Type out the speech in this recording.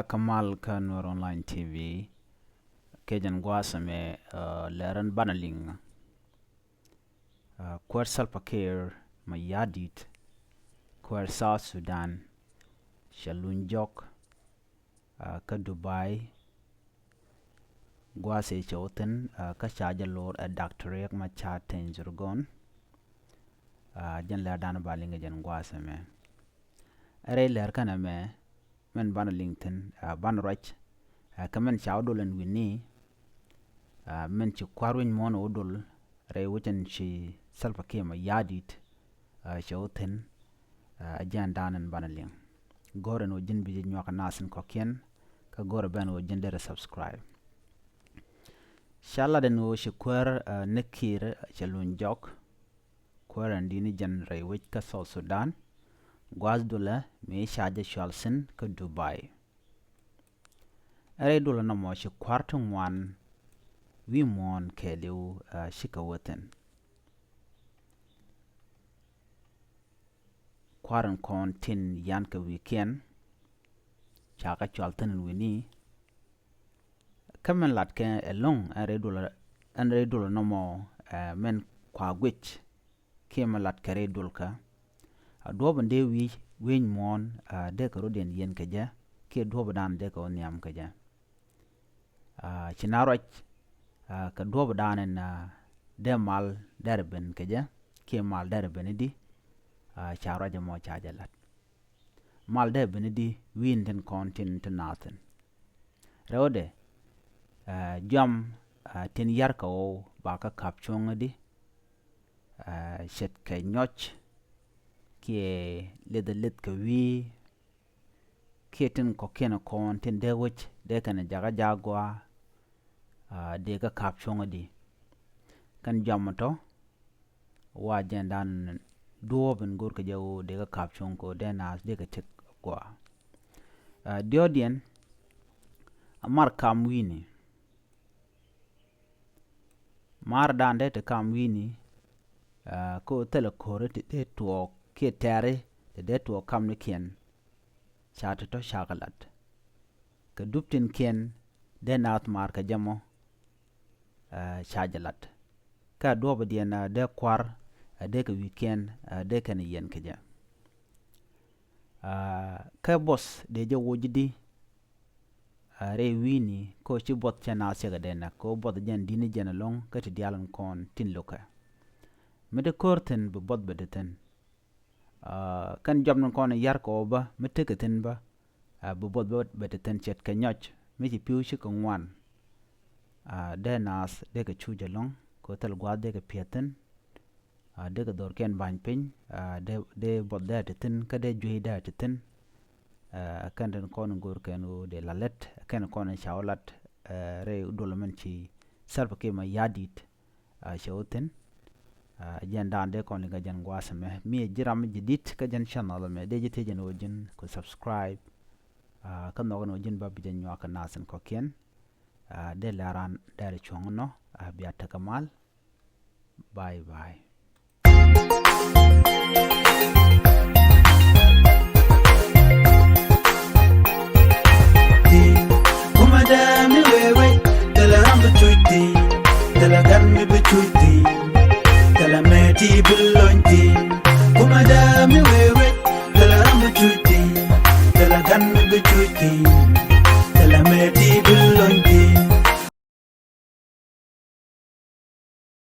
Kamal ka Nuer online TV kejan gwasame Läär banaling kuäär thälpakiir mayadit kuäär South Sudan shalunjok ka Dubai gwase choten ka shaja lor Dr. riek machar tenjurgon jan Läär dan balinga jan gwasame are Läär kana me men banalingten ban rach kamen chawdolen winni men ci kwarwin mon odol re wuchen ci thälpakiir mayadit choten jan danen banaling goren o jin biji nyoka nasin kokien ka gore ben o jin dere subscribe shalla den o shi kuäär nekir chalunjok kuäär andini jan re wich ka South Sudan gwaz dula me shaja shalsin ka Dubai are dula na mo shi kwartun wan wi mon kelew shika woten kwaran kon tin yanka weekend chaka chaltan wini kamen latke elong are dula na mo men kwa gwich kema latkare dulka doban de wi mon de ka roden yen kaja ke doban de ka onyam kaja chinaroj ka doban de mal darben kaja ke mal darben di charaja mo chajalat mal darben di winden kontin tnaten rode jam tin yarka o baka kapchong di shet ka nyoch ke ledalet ka wi ketin ko kena kon tin de wich de kana jaga jagwa de ka kapchong di kan jamto wa jendan doben gor ka jawo de ka kapchong ko de nas de ka tek kwa diodien amar kam wini mar dan de te kam wini ko tele kore te to ke tare de to kam ne ken chata to shagalat ka duptin ken de nat mar ka jamo shajalat ka doba diena de kwar de ka weekend de kan yen kaja ka boss de je wojidi re wini ko ci bot chana sega dena ko bot jen dini jena long ka ti dialan kon tin loka mede korten be bot bedeten kan jamnon kon yar ko ba meteketen ba be bot bedeten chet ka nyoch me ci piu shi ko ngwan de nas de ka chuja long ko tel gwa de ka pieten de ka dor ken ban pin de bot de teten ka de jui de teten kan den kon gor ken o de lalet ken kon shawlat re dolamen ci thälpakiir mayadit shawten jan dan de kon ga jan gwasame mi jiram jidit ka jan channel me de jite jan wojin ko subscribe kan no jin ba bi jan nyoka nasen ko ken de laran dare chongno biya takamal bye bye Kumadami wewe dala rambu chuti dala gammi bichuti dala meti bulonti kumadami wewe dala rambu chuti dala gammi bichuti